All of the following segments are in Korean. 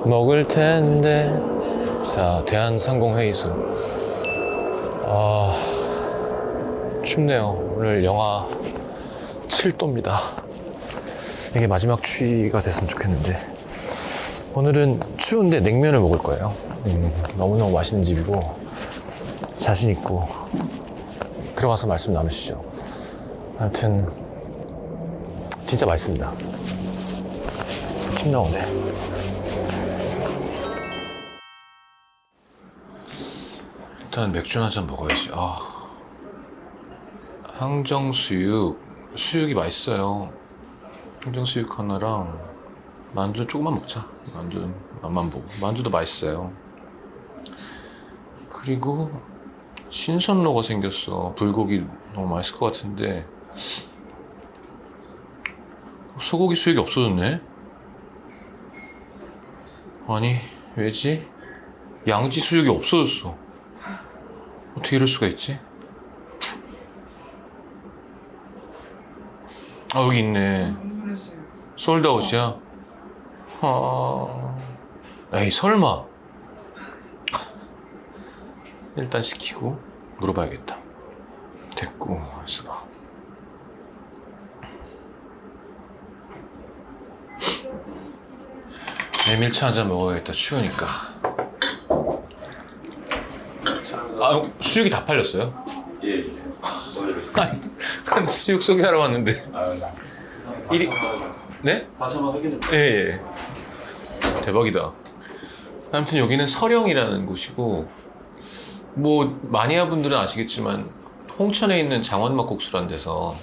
먹을 텐데. 자, 대한상공회의소. 아, 춥네요. 오늘 영하 7도입니다. 이게 마지막 추위가 됐으면 좋겠는데. 오늘은 추운데 냉면을 먹을 거예요. 너무너무 맛있는 집이고 자신 있고. 들어가서 말씀 나누시죠. 아무튼 진짜 맛있습니다. 침 나오네. 일단 맥주 한 잔 먹어야지. 항정수육. 수육이 맛있어요. 항정수육 하나랑 만두 조금만 먹자. 만두는 맛만 보고. 만두도 맛있어요. 그리고 신선로가 생겼어. 불고기 너무 맛있을 것 같은데 소고기 수육이 없어졌네? 아니, 왜지? 양지 수육이 없어졌어. 어떻게 이럴 수가 있지? 아, 여기 있네. 솔드아웃이야? 에이, 설마. 일단 시키고 물어봐야겠다. 됐고, 그래서 메밀차 한잔 먹어야겠다. 추우니까. 수육이 다 팔렸어요? 예. 아니, 수육 소개하러 왔는데. 일이... 네? 다시 한번 확인해. 예. 대박이다. 아무튼 여기는 서령이라는 곳이고, 뭐 마니아 분들은 아시겠지만 홍천에 있는 장원막국수라는 데서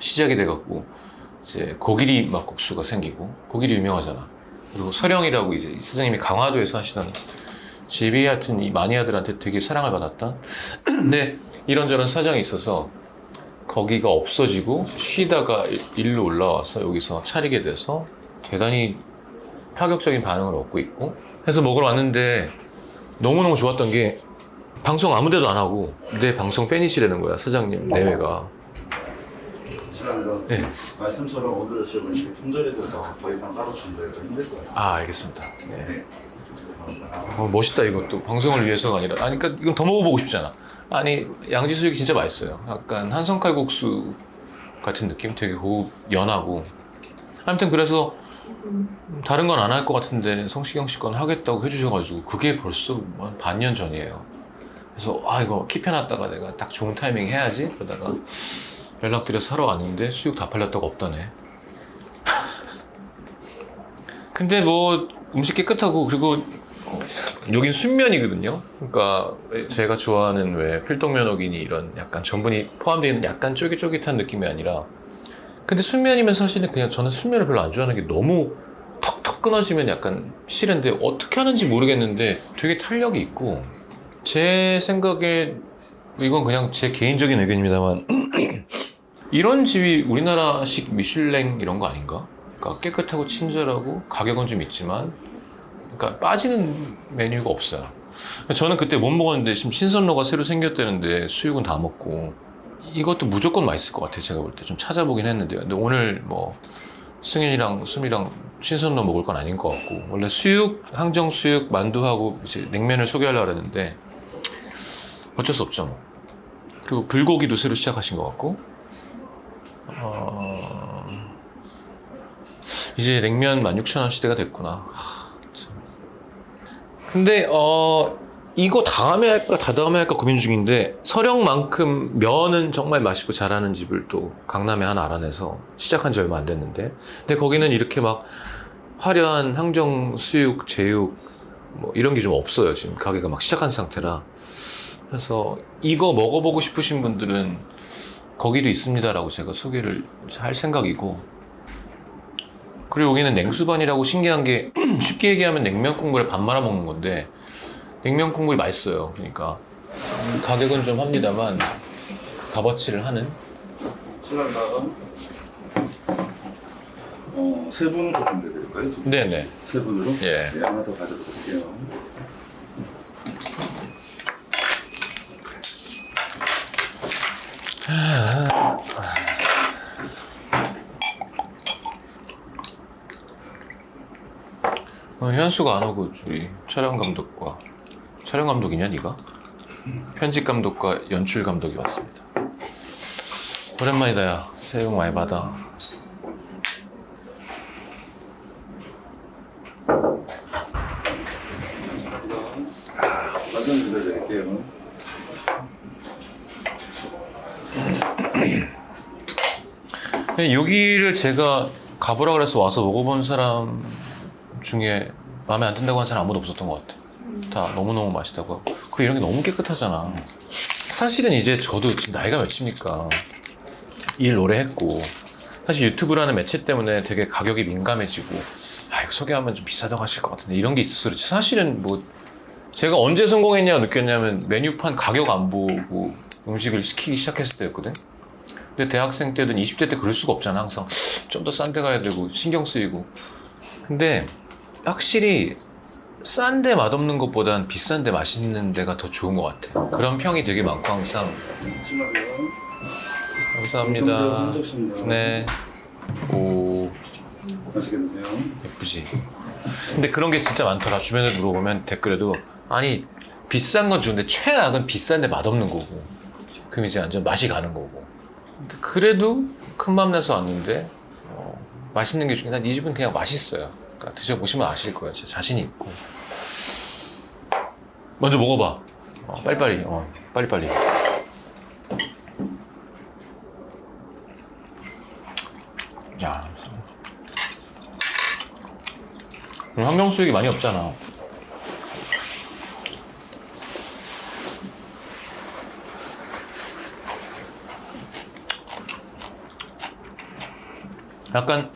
시작이 돼갖고 이제 고기리 막국수가 생기고, 고기리 유명하잖아. 그리고 서령이라고 이제 사장님이 강화도에서 하시던 집이 하여튼 이 마니아들한테 되게 사랑을 받았던. 근데 이런저런 사정이 있어서 거기가 없어지고 쉬다가 일로 올라와서 여기서 차리게 돼서 대단히 파격적인 반응을 얻고 있고 해서 먹으러 왔는데, 너무너무 좋았던 게 방송 아무 데도 안 하고 내 방송 팬이시라는 거야, 사장님 내외가. 실례합니다. 네. 말씀처럼 오늘 지금 품절에 대해서 더 이상 따로 준비가 힘들 것 같습니다. 알겠습니다. 네. 네. 멋있다. 이것도 방송을 위해서가 아니라. 아니, 그러니까 이건 더 먹어보고 싶잖아. 아니, 양지 수육이 진짜 맛있어요. 약간 한성칼국수 같은 느낌? 되게 고급, 연하고. 아무튼 그래서 다른 건 안 할 것 같은데 성시경 씨 건 하겠다고 해주셔가지고 그게 벌써 한 반년 전이에요. 그래서 이거 킵해놨다가 내가 딱 좋은 타이밍 해야지 그러다가 연락드려서 사러 왔는데 수육 다 팔렸다고 없다네. 근데 뭐 음식 깨끗하고, 그리고 여긴 순면이거든요. 그러니까 제가 좋아하는 왜 필동면허기니 이런 약간 전분이 포함되어 있는 약간 쫄깃쫄깃한 느낌이 아니라, 근데 순면이면 사실은 그냥 저는 순면을 별로 안 좋아하는 게 너무 턱턱 끊어지면 약간 싫은데, 어떻게 하는지 모르겠는데 되게 탄력이 있고, 제 생각에 이건 그냥 제 개인적인 의견입니다만 이런 집이 우리나라식 미슐랭 이런 거 아닌가? 그러니까 깨끗하고 친절하고 가격은 좀 있지만, 그러니까 빠지는 메뉴가 없어요. 저는 그때 못 먹었는데 지금 신선로가 새로 생겼다는데 수육은 다 먹고, 이것도 무조건 맛있을 것 같아요. 제가 볼 때 좀 찾아보긴 했는데요. 근데 오늘 뭐 승현이랑 수미랑 신선로 먹을 건 아닌 것 같고, 원래 수육, 항정수육, 만두하고 이제 냉면을 소개하려고 했는데 어쩔 수 없죠 뭐. 그리고 불고기도 새로 시작하신 것 같고, 이제 냉면 16,000원 시대가 됐구나. 근데 이거 다음에 할까 다다음에 할까 고민 중인데, 서령만큼 면은 정말 맛있고 잘하는 집을 또 강남에 하나 알아내서 시작한 지 얼마 안 됐는데, 근데 거기는 이렇게 막 화려한 항정 수육, 제육 뭐 이런 게 좀 없어요. 지금 가게가 막 시작한 상태라. 그래서 이거 먹어보고 싶으신 분들은 거기도 있습니다라고 제가 소개를 할 생각이고, 그리고 여기는 냉수반이라고 신기한 게 쉽게 얘기하면 냉면 국물에 밥 말아 먹는 건데 냉면 국물이 맛있어요. 그러니까 가격은 좀 합니다만 값어치를 하는. 실례합니다. 세 분으로 준비해드릴까요? 네네. 세 분으로? 예. 네, 하나 더 가져드릴게요. 현수가 안 오고 우리 촬영 감독과 촬영 감독이냐 네가? 편집 감독과 연출 감독이 왔습니다. 오랜만이다 야. 새해 복 많이 받아. 완전 기다려드릴게요. 여기를 제가 가보라 그래서 와서 먹어본 사람 중에 마음에 안 든다고 한 사람 아무도 없었던 것 같아. 다 너무너무 맛있다고 하고. 그리고 이런 게 너무 깨끗하잖아. 사실은 이제 저도 지금 나이가 몇입니까? 일 오래 했고 사실 유튜브라는 매체 때문에 되게 가격이 민감해지고 아 이거 소개하면 좀 비싸다고 하실 것 같은데 이런 게 있어서 그렇지 사실은 뭐 제가 언제 성공했냐고 느꼈냐면 메뉴판 가격 안 보고 음식을 시키기 시작했을 때였거든. 근데 대학생 때든 20대 때 그럴 수가 없잖아. 항상 좀 더 싼 데 가야 되고 신경 쓰이고. 근데 확실히 싼 데 맛없는 것보단 비싼 데 맛있는 데가 더 좋은 것 같아. 그런 평이 되게 많고 항상. 심하게요. 감사합니다. 네. 오, 맛있게 드세요. 예쁘지. 근데 그런 게 진짜 많더라. 주변에 물어보면 댓글에도 아니 비싼 건 좋은데 최악은 비싼데 맛없는 거고. 그럼 이제 완전 맛이 가는 거고. 근데 그래도 큰 맘 내서 왔는데 맛있는 게 중요해. 난 이 집은 그냥 맛있어요. 그러니까 드셔보시면 아실 거예요. 진짜 자신이 있고. 먼저 먹어봐. 빨리빨리. 빨리빨리. 야, 항정수육이 많이 없잖아. 약간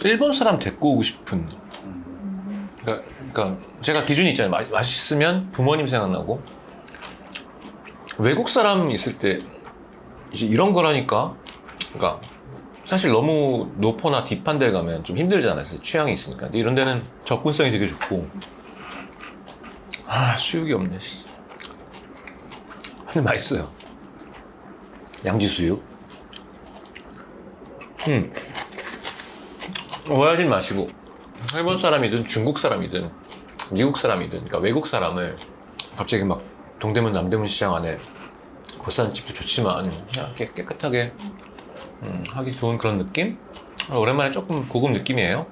일본 사람 데리고 오고 싶은. 그러니까 제가 기준이 있잖아요. 맛있으면 부모님 생각나고 외국 사람 있을 때 이제 이런 거라니까. 그러니까 사실 너무 노포나 딥한 데 가면 좀 힘들잖아요. 취향이 있으니까. 근데 이런 데는 접근성이 되게 좋고. 아, 수육이 없네. 근데 맛있어요. 양지수육. 오해하지 마시고 일본 사람이든 중국 사람이든 미국 사람이든 그러니까 외국 사람을 갑자기 막 동대문 남대문 시장 안에 보쌈집도 좋지만 그냥 깨끗하게 하기 좋은 그런 느낌? 오랜만에 조금 고급 느낌이에요.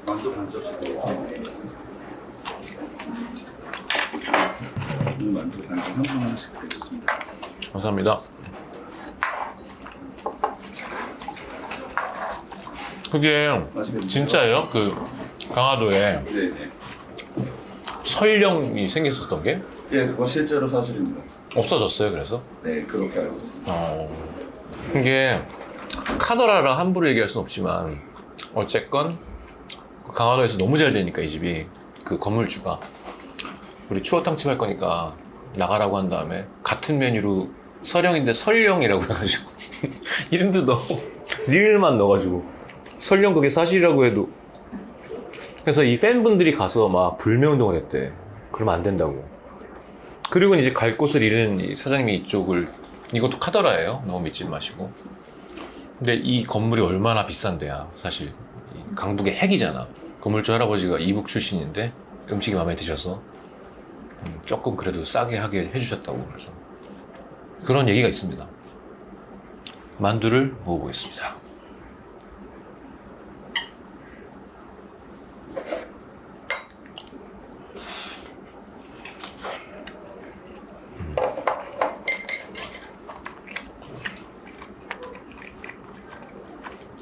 만두 반 접시 드릴게요. 만두 반찬 한 분씩 드리겠습니다. 감사합니다. 그게 진짜예요? 그 강화도에 네네. 설령이 생겼었던 게? 예, 그거 실제로 사실입니다. 없어졌어요, 그래서? 네, 그렇게 알고 있습니다. 이게 카더라라 함부로 얘기할 순 없지만 어쨌건 강화도에서 너무 잘 되니까 이 집이 그 건물주가 우리 추어탕 집 할 거니까 나가라고 한 다음에 같은 메뉴로 설령인데 설령이라고 해가지고 이름도 너무 리을만 넣어가지고 설령 그게 사실이라고 해도 그래서 이 팬분들이 가서 막 불매운동을 했대. 그러면 안 된다고. 그리고 이제 갈 곳을 잃은 이 사장님이 이쪽을 이것도 카더라예요. 너무 믿지 마시고. 근데 이 건물이 얼마나 비싼 데야. 사실 이 강북의 핵이잖아. 건물주 할아버지가 이북 출신인데 음식이 마음에 드셔서 조금 그래도 싸게 하게 해주셨다고. 그래서 그런 얘기가 있습니다. 만두를 먹어보겠습니다.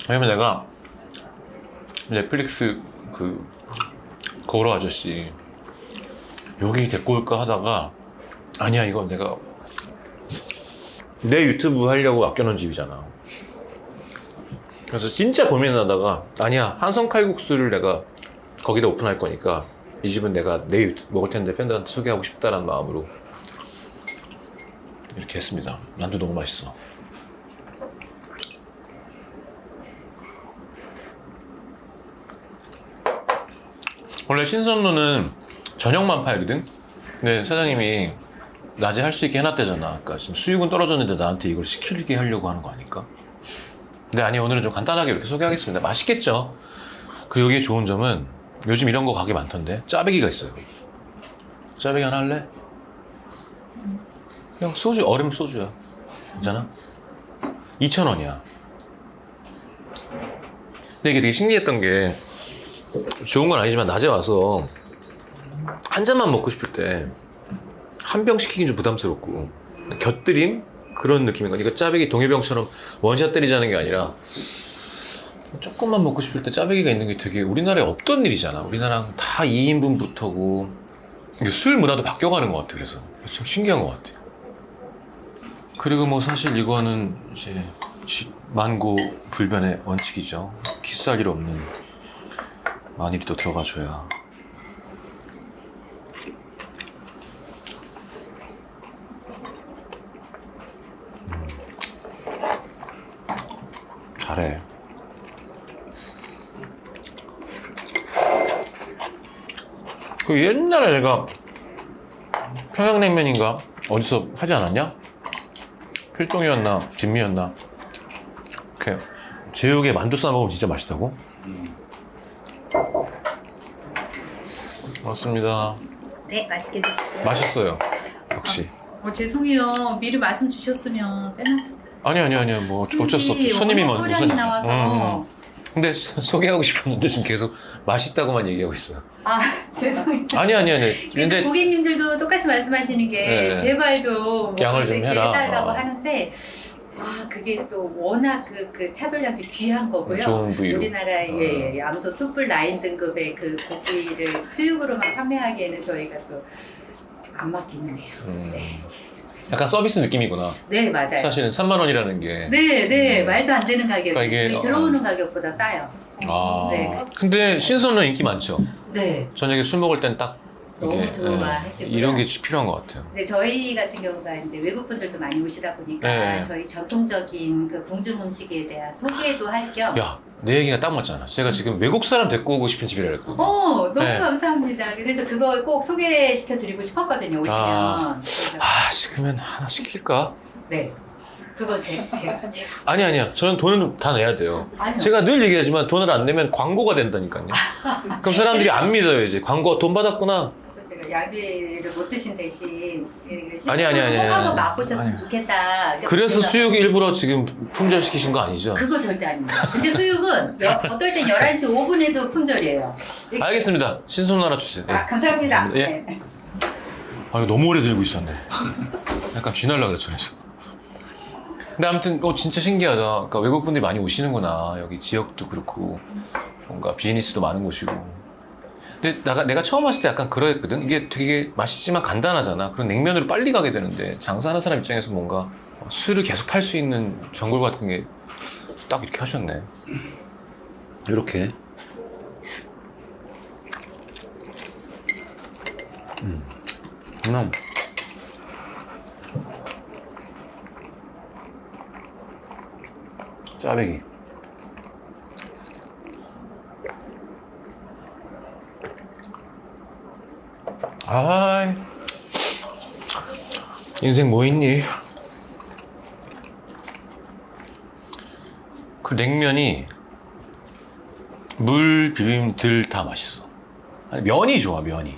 왜냐면 내가 넷플릭스 그 거울어 아저씨 여기 데리고 올까 하다가 아니야 이건 내가 내 유튜브 하려고 아껴놓은 집이잖아. 그래서 진짜 고민하다가 아니야 한성 칼국수를 내가 거기다 오픈할 거니까 이 집은 내가 내 유튜브 먹을 텐데 팬들한테 소개하고 싶다라는 마음으로 이렇게 했습니다. 만두 너무 맛있어. 원래 신선루는 저녁만 팔거든? 근데 사장님이 낮에 할 수 있게 해놨대잖아. 그러니까 지금 수육은 떨어졌는데 나한테 이걸 시키게 하려고 하는 거 아닐까? 근데 아니 오늘은 좀 간단하게 이렇게 소개하겠습니다. 맛있겠죠? 그리고 여기에 좋은 점은 요즘 이런 거 가게 많던데 짜배기가 있어요. 여기. 짜배기 하나 할래? 그냥 소주, 얼음 소주야. 괜찮아? 2,000원이야. 근데 이게 되게 신기했던 게 좋은 건 아니지만 낮에 와서 한 잔만 먹고 싶을 때 한 병 시키긴 좀 부담스럽고 곁들임? 그런 느낌인 거야. 이거 짜배기 동해병처럼 원샷 때리자는 게 아니라 조금만 먹고 싶을 때 짜배기가 있는 게 되게 우리나라에 없던 일이잖아. 우리나라랑 다 2인분부터고 이게 술 문화도 바뀌어가는 것 같아. 그래서 참 신기한 것 같아. 그리고 뭐 사실 이거는 이제 만고 불변의 원칙이죠. 키스할 일 없는 마늘이 또 들어가줘야. 잘해. 그 옛날에 내가 평양냉면인가 어디서 하지 않았냐? 필동이었나 진미였나? 이렇게 제육에 만두 싸 먹으면 진짜 맛있다고? 맞습니다. 네, 맛있게 드십시오. 맛있어요. 역시. 죄송해요. 미리 말씀 주셨으면 빼놨. 아니요. 뭐 어쩔 수 없죠. 손님이 먼저 소량이 나와서. 근데 소개하고 싶었는데 지금 계속 맛있다고만 얘기하고 있어요. 아, 죄송해요. 아니. 근데 근데 고객님들도 똑같이 말씀하시는 게 네. 제발 좀 양을 좀 해라. 해달라고 하는데 그게 또 워낙 그 차돌량도 귀한 거고요. 좋은 부위로. 우리나라의 암소 투뿔 라인 등급의 그 고기를 수육으로만 판매하기에는 저희가 또 안 맞기는 해요. 네. 약간 서비스 느낌이구나. 네, 맞아요. 사실은 3만 원이라는 게. 네, 말도 안 되는 가격이 그러니까 이게, 저희 들어오는 가격보다 싸요. 네. 근데 신선은 인기 많죠. 네. 저녁에 술 먹을 땐 딱 너무 좋아하시고요. 이런 게 필요한 것 같아요. 네, 저희 같은 경우가 이제 외국 분들도 많이 오시다 보니까 네. 저희 전통적인 그 궁중 음식에 대한 소개도 할 겸. 야, 내 얘기가 딱 맞잖아. 제가 지금 외국 사람 데리고 오고 싶은 집이라 그랬거든요. 너무 네. 감사합니다. 그래서 그걸 꼭 소개시켜 드리고 싶었거든요. 오시면. 그래서 그러면 하나 시킬까? 네. 그건 제가. 아니야. 저는 돈은 다 내야 돼요. 아니요. 제가 늘 얘기하지만 돈을 안 내면 광고가 된다니까요. 그럼 사람들이 안 믿어요. 이제 광고 돈 받았구나. 그래서 제가 양지를 못 드신 대신 아니. 꼭 한번 맛보셨으면 좋겠다. 그래서 수육이 일부러 지금 품절시키신 거 아니죠? 그거 절대 아닙니다. 근데 수육은 어떨 땐 11시 5분에도 품절이에요. 알겠습니다. 신선 하나 주세요. 예. 감사합니다. 감사합니다. 예. 네. 이거 너무 오래 들고 있었네. 약간 쥐날라 그랬죠. 그래서. 근데 아무튼 진짜 신기하다. 그러니까 외국분들이 많이 오시는구나. 여기 지역도 그렇고 뭔가 비즈니스도 많은 곳이고. 근데 내가 처음 왔을 때 약간 그랬거든. 이게 되게 맛있지만 간단하잖아. 그런 냉면으로 빨리 가게 되는데 장사하는 사람 입장에서 뭔가 술을 계속 팔 수 있는 전골 같은 게 딱 이렇게 하셨네. 이렇게. 짜배기. 인생 뭐 있니? 그 냉면이 물 비빔들 다 맛있어. 아니, 면이 좋아, 면이.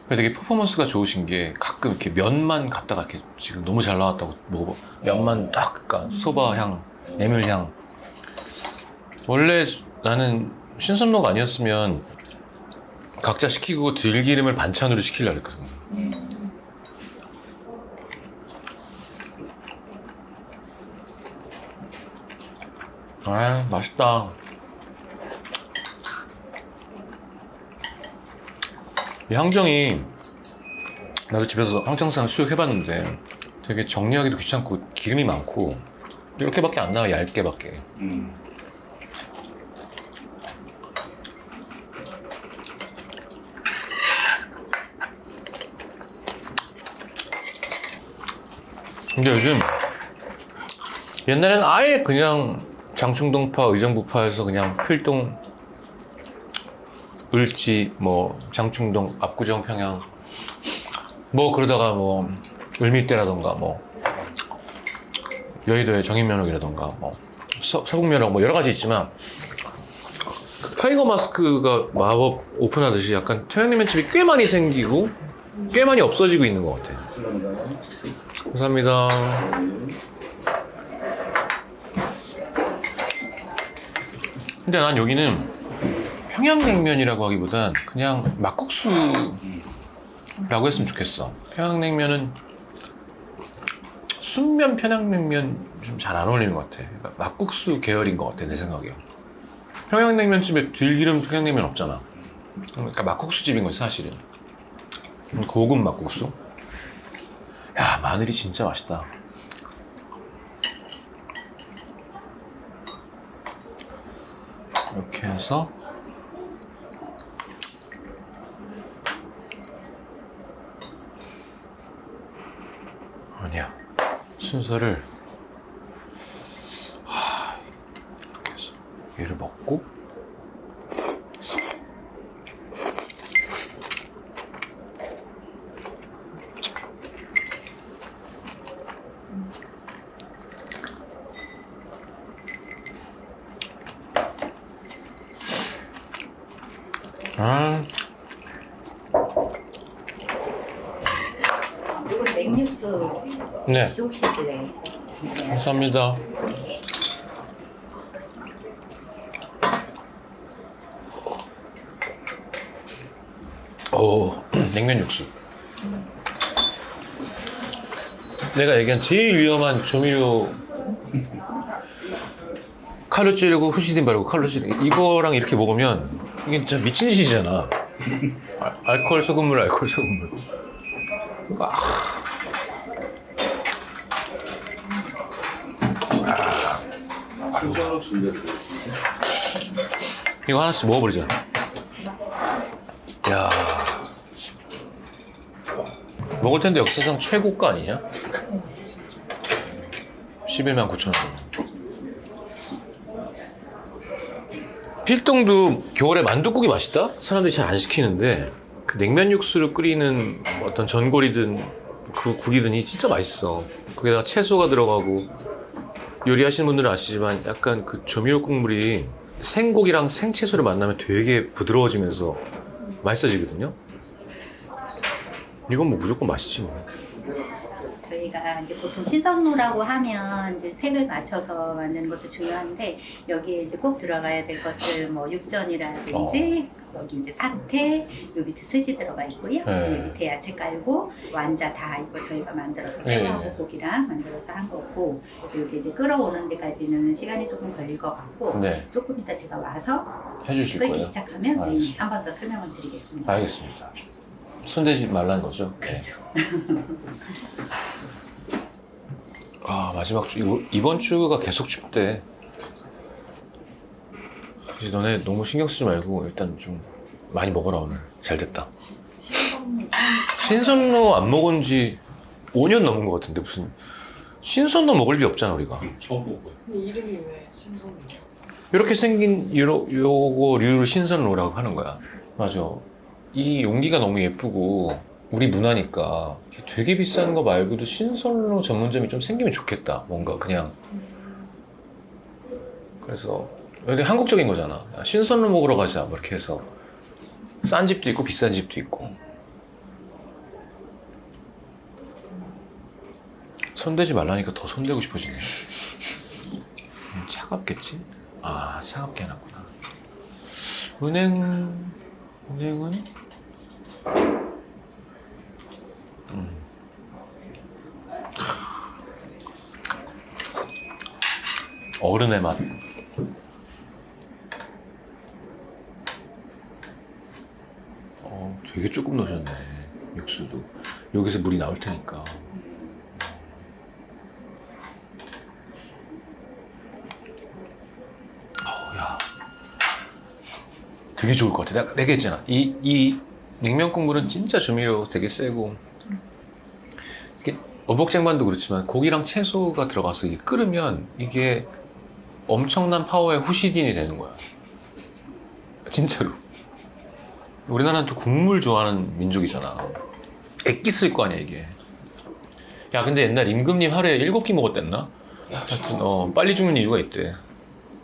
그래서 되게 퍼포먼스가 좋으신 게 가끔 이렇게 면만 갖다가 이렇게 지금 너무 잘 나왔다고 먹어봐. 면만 딱, 그러니까 소바 향, 메밀 향. 원래 나는 신선로가 아니었으면 각자 시키고 들기름을 반찬으로 시키려고 했거든. 맛있다. 이 항정이 나도 집에서 항정살 수육 해봤는데 되게 정리하기도 귀찮고 기름이 많고 이렇게밖에 안 나와. 얇게밖에. 근데 요즘 옛날에는 아예 그냥 장충동파, 의정부파에서 그냥 필동, 을지, 뭐 장충동, 압구정, 평양 뭐 그러다가 뭐 을밀대라던가 뭐 여의도의 정인면옥이라던가 뭐 서북면옥 뭐 여러 가지 있지만 타이거 마스크가 마법 오픈하듯이 약간 평양냉면집이 꽤 많이 생기고 꽤 많이 없어지고 있는 것 같아요. 감사합니다. 근데 난 여기는 평양냉면이라고 하기보단 그냥 막국수라고 했으면 좋겠어. 평양냉면은 순면 평양냉면 좀 잘 안 어울리는 것 같아. 그러니까 막국수 계열인 것 같아, 내 생각에. 평양냉면집에 들기름 평양냉면 없잖아. 그러니까 막국수집인 거지, 사실은. 고급 막국수. 야, 마늘이 진짜 맛있다. 이렇게 해서 아니야, 순서를 이렇게 해서 얘를 먹고 이거 냉육수 네, 혹시 드려요? 감사합니다. 오, 냉면 육수. 내가 얘기한 제일 위험한 조미료, 칼로 찌르고 후시딘 바르고 칼로 찌르고, 이거랑 이렇게 먹으면 이게 진짜 미친 짓이잖아. 알코올 소금물, 알코올 소금물. 아. 순서로 준비해드리겠습니다. 이거 하나씩 먹어버리자. 야, 먹을 텐데 역사상 최고가 아니냐? 11만 9천 원. 필동도 겨울에 만둣국이 맛있다? 사람들이 잘 안 시키는데 그 냉면 육수를 끓이는 어떤 전골이든 그 국이든이 진짜 맛있어. 거기다가 채소가 들어가고, 요리하시는 분들은 아시지만 약간 그 조미료 국물이 생고기랑 생채소를 만나면 되게 부드러워지면서 맛있어지거든요. 이건 뭐 무조건 맛있지 뭐. 저희가 이제 보통 신선로라고 하면 이제 색을 맞춰서 만드는 것도 중요한데 여기에 이제 꼭 들어가야 될 것들 뭐 육전이라든지 여기 이제 사태, 요 밑에 스지 들어가 있고요. 네. 요 밑에 야채 깔고 완자 다 이거 저희가 만들어서 네. 새우하고 고기랑 만들어서 한 거고, 그래서 여기 이제 끓어오는 데까지는 시간이 조금 걸릴 것 같고 네, 조금 이따 제가 와서 해주실 끓기 거예요? 시작하면 알겠습니다. 한 번 더 설명을 드리겠습니다. 알겠습니다. 손대지 말라는 거죠? 네. 그렇죠. 아, 마지막 주, 이번 주가 계속 춥대. 이제 너네 너무 신경 쓰지 말고 일단 좀 많이 먹어라. 오늘 잘 됐다. 신선로 안 먹은 지 5년 넘은 것 같은데 무슨 신선로 먹을 리 없잖아 우리가. 처음 보고요. 근데 이름이 왜 신선이에요? 이렇게 생긴 요거류를 신선로라고 하는 거야. 맞아. 이 용기가 너무 예쁘고 우리 문화니까 되게 비싼 거 말고도 신선로 전문점이 좀 생기면 좋겠다. 뭔가 그냥. 그래서 근데 한국적인 거잖아. 야, 신선로 먹으러 가자. 뭐 이렇게 해서 싼 집도 있고 비싼 집도 있고. 손대지 말라니까 더 손대고 싶어지네. 차갑겠지? 아, 차갑게 해놨구나. 은행은 어른의 맛. 되게 조금 넣으셨네. 육수도 여기서 물이 나올 테니까. 야, 되게 좋을 것 같아. 내가 했잖아. 이 냉면 국물은 진짜 조미료 되게 세고, 이게 어복쟁반도 그렇지만 고기랑 채소가 들어가서 이게 끓으면 이게 엄청난 파워의 후시딘이 되는 거야. 진짜로. 우리나라는 또 국물 좋아하는 민족이잖아. 액기 쓸 거 아니야 이게. 야, 근데 옛날 임금님 하루에 7끼 먹었댔나? 하여튼 빨리 죽는 이유가 있대.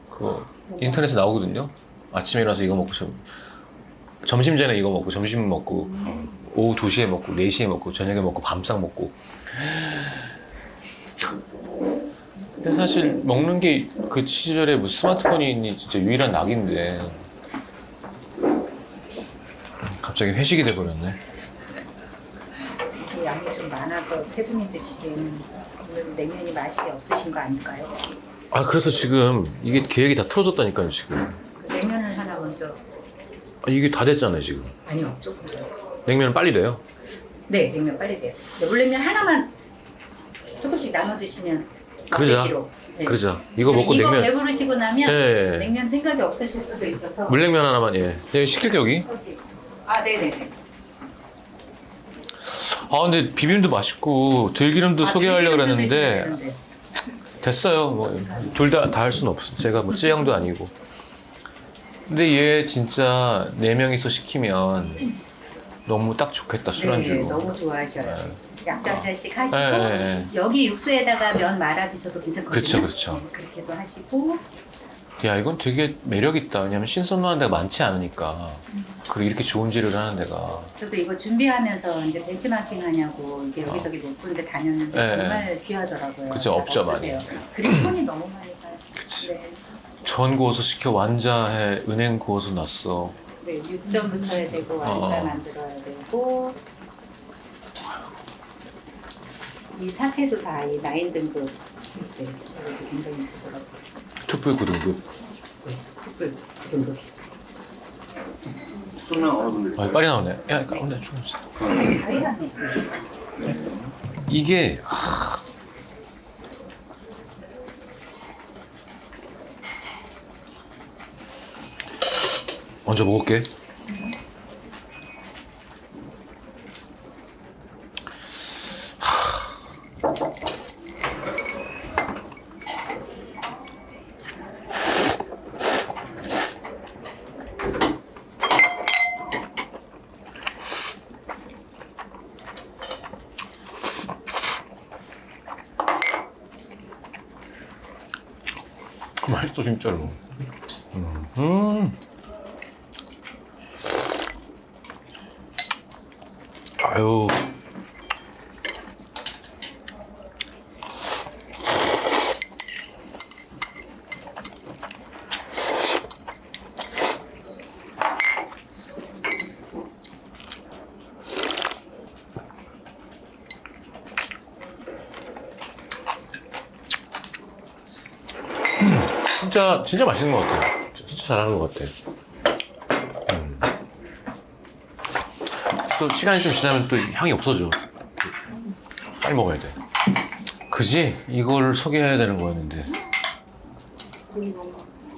그거 인터넷에 나오거든요. 아침에 일어나서 이거 먹고 점심 전에 이거 먹고 점심 먹고 오후 2시에 먹고 4시에 먹고 저녁에 먹고 밤상 먹고. 근데 사실 먹는 게 그 시절에 뭐 스마트폰이 진짜 유일한 낙인데 갑자기 회식이 돼버렸네. 그 양이 좀 많아서 세 분이 드시기에는 오늘 냉면이 맛이 없으신 거 아닐까요? 아 그래서 지금 이게 계획이 다 틀어졌다니까요 지금. 그 냉면을 하나 먼저. 이게 다 됐잖아요 지금. 아니요, 조금 더. 냉면은 빨리 돼요. 네, 냉면 빨리 돼요. 네, 물냉면 하나만 조금씩 나눠 드시면 그러자. 먹기로. 네. 그러자. 이거 먹고 이거 냉면. 배부르시고 나면 예. 냉면 생각이 없으실 수도 있어서. 물냉면 하나만 예. 내가 시킬게 여기. 아, 네네네. 아 근데 비빔도 맛있고 들기름도 소개하려고 들기름도 그랬는데 드시면 되는데. 됐어요. 뭐 둘 다 할 수는 없어. 제가 뭐 찌양도 아니고. 근데 얘 진짜 4명이서 시키면 너무 딱 좋겠다 술안주로. 네, 너무 좋아하셔요. 네. 약주 한 잔씩 하시고 네, 네, 네. 여기 육수에다가 면 말아 드셔도 괜찮거든요. 그렇죠, 그렇죠. 네, 그렇게도 하시고. 야 이건 되게 매력 있다. 왜냐면 신선한 데가 많지 않으니까. 그리고 이렇게 좋은 재료를 하는 데가. 저도 이거 준비하면서 이제 벤치마킹 하냐고 이게 여기저기 몇 군데 다녔는데 네. 정말 귀하더라고요. 그쵸, 잘 없죠, 없으세요. 그리고 손이 너무 많이 가요. 그치. 네. 전 구워서 시켜 완자해 은행 구워서 놨어. 네, 육전 부쳐야 되고 완자 만들어야 되고 이 사태도 다 이 9 등급 네, 여기 굉장히 있으더라고요. 특별 9등급. 네, 특불 9등급. 수명 어느 분들이 아 빨리 나오네. 야 가운데 좀 주세요. 가위가 있어요. 이게 먼저 먹을게. 맛있어 진짜로. 아유. 진짜 맛있는 것 같아요. 진짜 잘하는 것 같아. 또 시간이 좀 지나면 또 향이 없어져. 빨리 먹어야 돼. 그지? 이걸 소개해야 되는 거였는데.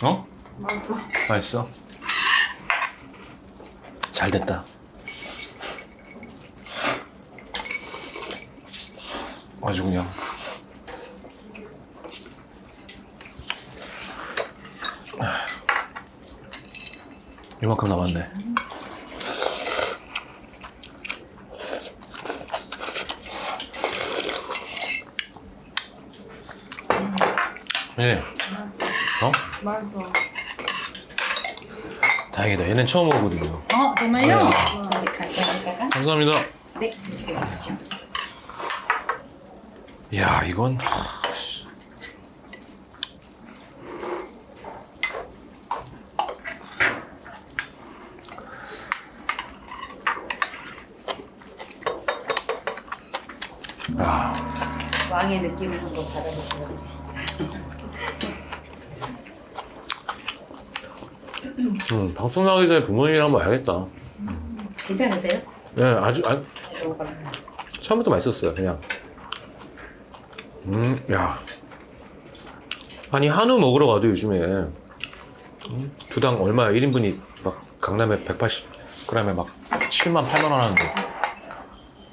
어? 맛있어? 잘 됐다. 아주 그냥. 이만큼 남았네. 예. 맛있어. 다행이다. 얘는 처음 오거든요. 정말요? 네. 네, 가져다가 감사합니다. 네, 드시고 드십시오. 이야, 이건. 왕의 느낌을 한번 받아보세요. 방송 나가기 전에 부모님이랑 한번 와야겠다. 괜찮으세요? 네, 아주, 먹어봤어요. 처음부터 맛있었어요, 그냥. 야. 아니, 한우 먹으러 가도 요즘에, 두당 얼마야? 1인분이 막, 강남에 180g에 막 7만, 8만 원 하는데.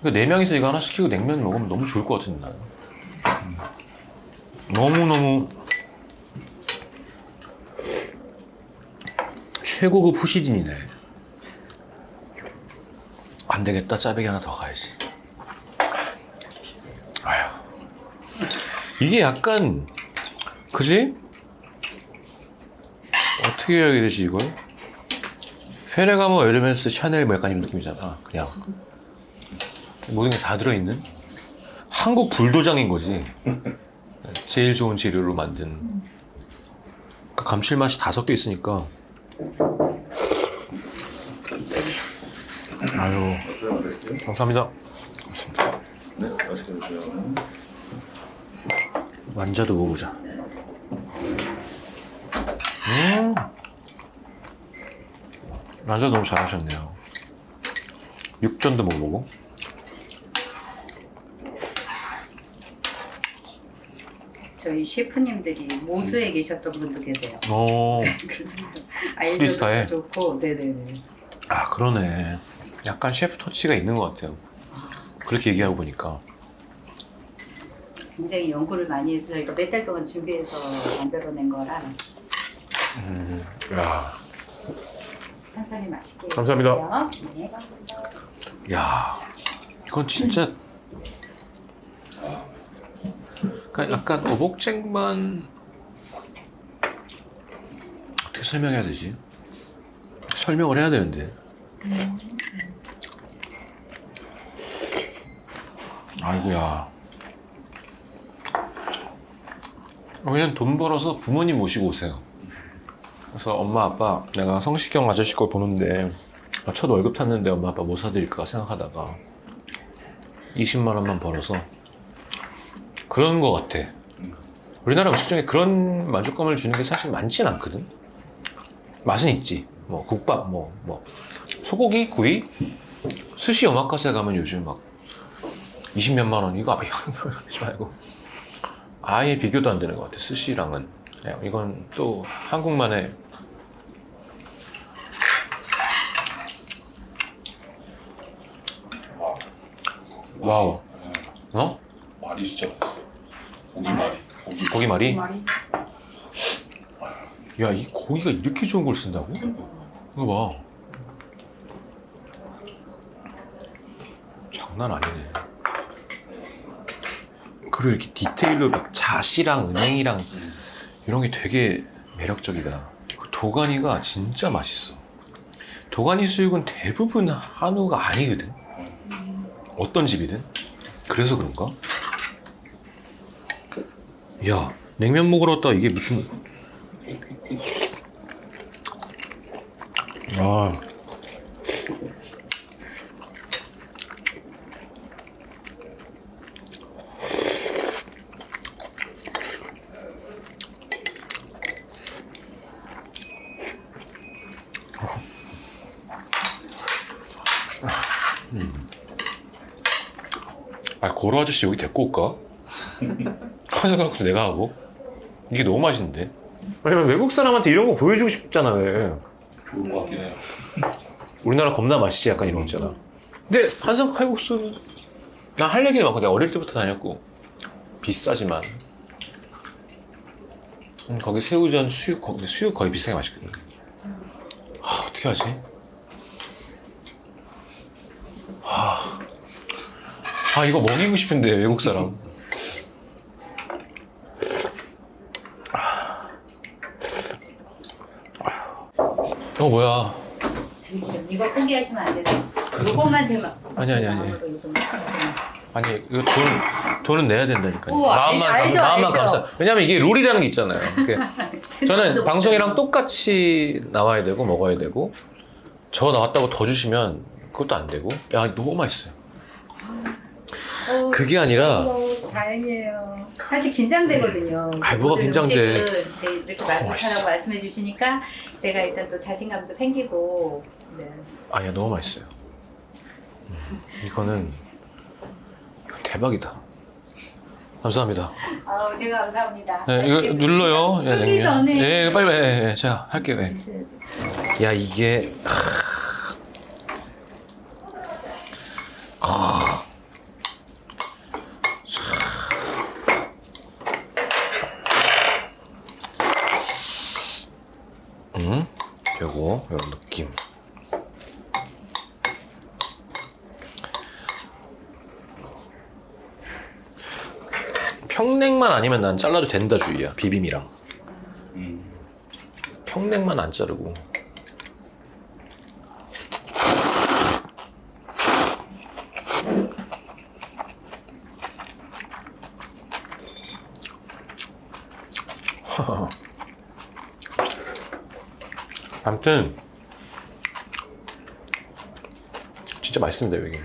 그러니까 4명이서 이거 하나 시키고 냉면 먹으면 너무 좋을 것 같은데, 나는. 너무너무 최고급 후시딘이네. 안 되겠다. 짜배기 하나 더 가야지. 아휴. 이게 약간 그지? 어떻게 해야 되지 이걸? 페레가모, 에르메스, 샤넬 뭐 약간 이런 느낌이잖아. 그냥 모든 게 다 들어있는 한국 불도장인 거지. 제일 좋은 재료로 만든. 그 감칠맛이 다 섞여 있으니까. 아유, 감사합니다. 고맙습니다. 네, 맛있게 드세요. 완자도 먹어보자. 완자 너무 잘하셨네요. 육전도 먹어보고. 저희 셰프님들이 모수에 계셨던 분도 계세요. 프리스타일? 아이디어도 좋고, 네네네. 아, 그러네. 약간 셰프 터치가 있는 것 같아요. 그렇게 얘기하고 보니까. 굉장히 연구를 많이 해서 저희가 몇 달 동안 준비해서 만들어낸 거라 야, 천천히 맛있게 감사합니다. 드세요. 네, 감사합니다. 야, 이건 진짜. 그러니까 약간 어복쟁반 어떻게 설명해야 되지? 설명을 해야 되는데. 아이고야. 그냥 돈 벌어서 부모님 모시고 오세요. 그래서 엄마 아빠 내가 성시경 아저씨 걸 보는데 첫 월급 탔는데 엄마 아빠 뭐 사드릴까 생각하다가 20만 원만 벌어서 그런 거 같아. 우리나라 음식 중에 그런 만족감을 주는 게 사실 많진 않거든. 맛은 있지. 뭐 국밥, 뭐 소고기, 구이, 스시 오마카세 가면 요즘 막 20몇만 원 이거 하지 말고 아예 비교도 안 되는 것 같아. 스시랑은 이건 또 한국만의 와우. 어? 말이 진짜 고기말이. 고기 말이? 말이 야, 이 고기가 이렇게 좋은 걸 쓴다고? 이거 봐. 장난 아니네. 그리고 이렇게 디테일로 막 잣이랑 은행이랑 이런 게 되게 매력적이다. 그 도가니가 진짜 맛있어. 도가니 수육은 대부분 한우가 아니거든. 어떤 집이든. 그래서 그런가? 야, 냉면 먹으러 왔다. 이게 무슨... 아... 아, 고로 아저씨 여기 데리고 올까? 가져가고 내가 하고. 이게 너무 맛있는데. 왜냐면 외국 사람한테 이런 거 보여주고 싶잖아. 왜. 좋은 것 같긴 해요. 우리나라 겁나 맛있지 약간 이런 거 있잖아. 근데 한상 칼국수 난 할 얘기가 많고 내가 어릴 때부터 다녔고 비싸지만 거기 새우전 수육 거기 수육 거의 비슷하게 맛있거든. 어떻게 하지? 이거 먹이고 싶은데 외국 사람. 뭐야? 이거 포기하시면 안 돼서 요것만 제만 아니. 아니 이거 돈은 내야 된다니까요. 우와, 알죠. 마음만 감사. 왜냐면 이게 룰이라는 게 있잖아요. 저는 방송이랑 똑같이 나와야 되고 먹어야 되고 저 나왔다고 더 주시면 그것도 안 되고. 야, 너무 맛있어요. 그게 아니라 다행이에요. 사실 긴장되거든요. 아이, 뭐가 긴장돼. 음식은 이렇게 맛있다라고 말씀해 주시니까 제가 일단 또 자신감도 생기고. 네. 아니야, 너무 맛있어요. 이건 대박이다. 감사합니다. 제가 감사합니다. 네, 이거 눌러요. 예, 끄기 전에. 네, 빨리. 제가 할게요. 예. 야, 이게 요거 요런 느낌. 평냉만 아니면 난 잘라도 된다 주의야. 비빔이랑. 평냉만 안 자르고. 아무튼 진짜 맛있습니다 여기.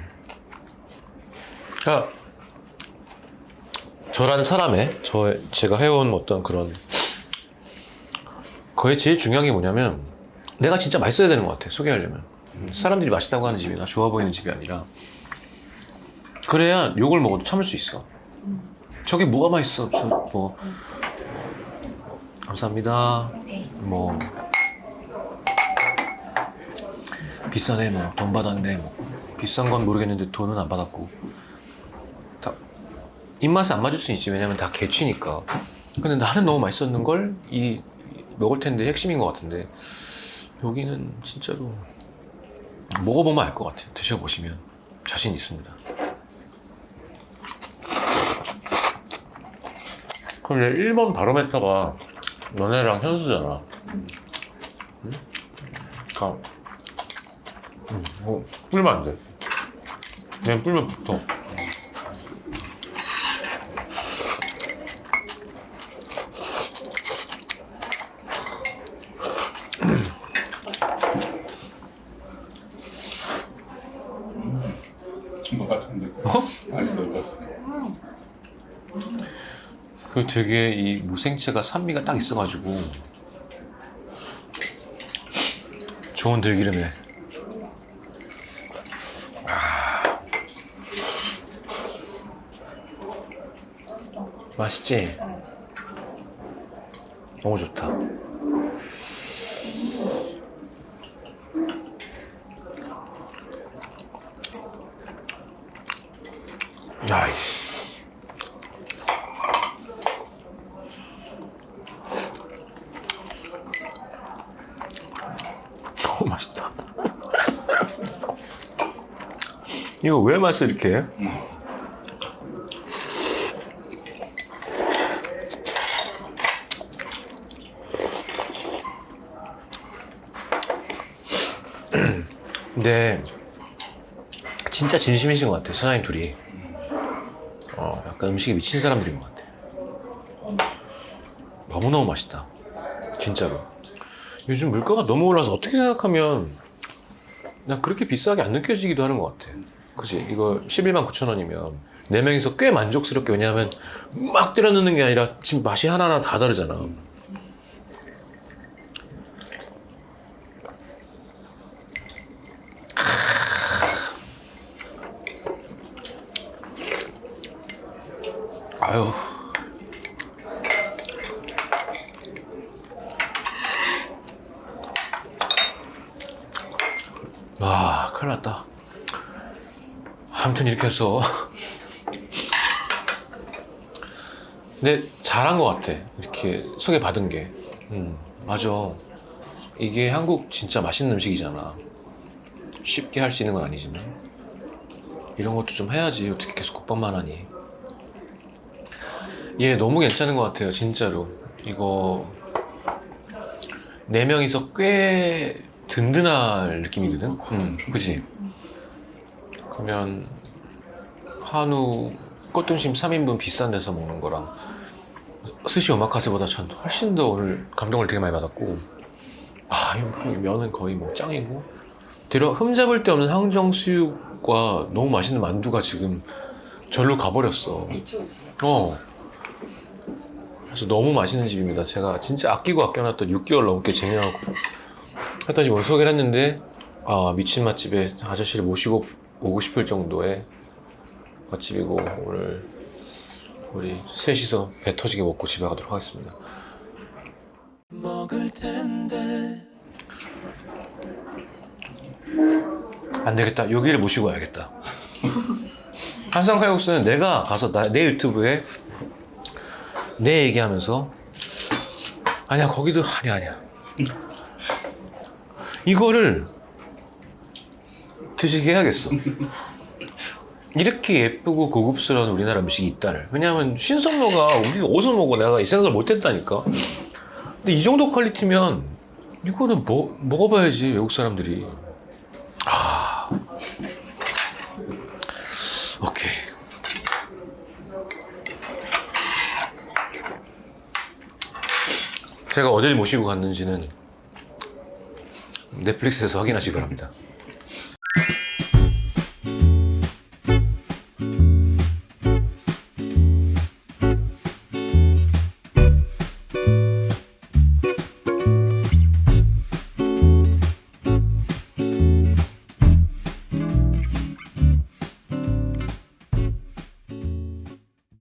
그러니까 저라는 사람의 제가 해온 어떤 그런 거의 제일 중요한 게 뭐냐면 내가 진짜 맛있어야 되는 것 같아. 소개하려면 사람들이 맛있다고 하는 집이나 좋아 보이는 집이 아니라, 그래야 욕을 먹어도 참을 수 있어. 저게 뭐가 맛있어? 뭐 감사합니다. 뭐 비싸네, 뭐 돈 받았네, 뭐 비싼 건 모르겠는데 돈은 안 받았고, 다 입맛에 안 맞을 수 있지. 왜냐면 다 개취니까. 근데 나는 너무 맛있었는 걸 먹을 텐데 핵심인 것 같은데, 여기는 진짜로 먹어보면 알 것 같아요. 드셔보시면 자신 있습니다. 근데 일본 바로메타가 너네랑 현수잖아. 응? 그러니까 불면 안 돼. 그냥 불면 붙어. 뭐 같은데. 맛있어, 맛있어. 그 되게 이 무생채가 산미가 딱 있어가지고 좋은 들기름에. 맛있지? 너무 좋다. 야이씨. 너무 맛있다. 이거 왜 맛을 이렇게 해? 근데 진짜 진심이신 것 같아. 사장님 둘이 약간 음식에 미친 사람들인 것 같아. 너무너무 맛있다 진짜로. 요즘 물가가 너무 올라서 어떻게 생각하면 나 그렇게 비싸게 안 느껴지기도 하는 것 같아. 그치? 이거 11만 9천 원이면 4명이서 꽤 만족스럽게, 왜냐하면 막 때려 넣는 게 아니라 지금 맛이 하나하나 다 다르잖아. 아유. 와, 큰일 났다. 아무튼 이렇게 해서 근데 잘한 것 같아. 이렇게 소개받은 게. 맞아. 이게 한국 진짜 맛있는 음식이잖아. 쉽게 할 수 있는 건 아니지만 이런 것도 좀 해야지. 어떻게 계속 국밥만 하니. 얘 너무 괜찮은 것 같아요 진짜로. 이거 4명이서 꽤 든든할 느낌이거든. 그치? 그러면 한우 꽃등심 3인분 비싼 데서 먹는 거랑 스시 오마카세보다 전 훨씬 더 오늘 감동을 되게 많이 받았고, 이 면은 거의 뭐 짱이고, 흠잡을 데 없는 항정 수육과 너무 맛있는 만두가 지금 절로 가버렸어. 그래서 너무 맛있는 집입니다. 제가 진짜 아끼고 아껴놨던 6개월 넘게 쟁여하고 했더니 오늘 소개를 했는데, 미친 맛집에 아저씨를 모시고 오고 싶을 정도의 맛집이고, 오늘 우리 셋이서 배 터지게 먹고 집에 가도록 하겠습니다. 먹을 텐데 안 되겠다. 여기를 모시고 와야겠다. 한상 칼국수는 내가 가서 내 유튜브에 내 얘기하면서 아니야 거기도 아니야 이거를 드시게 해야겠어. 이렇게 예쁘고 고급스러운 우리나라 음식이 있다를. 왜냐하면 신선로가 우리 어디서 먹어? 내가 이 생각을 못했다니까. 근데 이 정도 퀄리티면 이거는 먹어봐야지 외국 사람들이. 오케이. 제가 어딜 모시고 갔는지는 넷플릭스에서 확인하시기 바랍니다.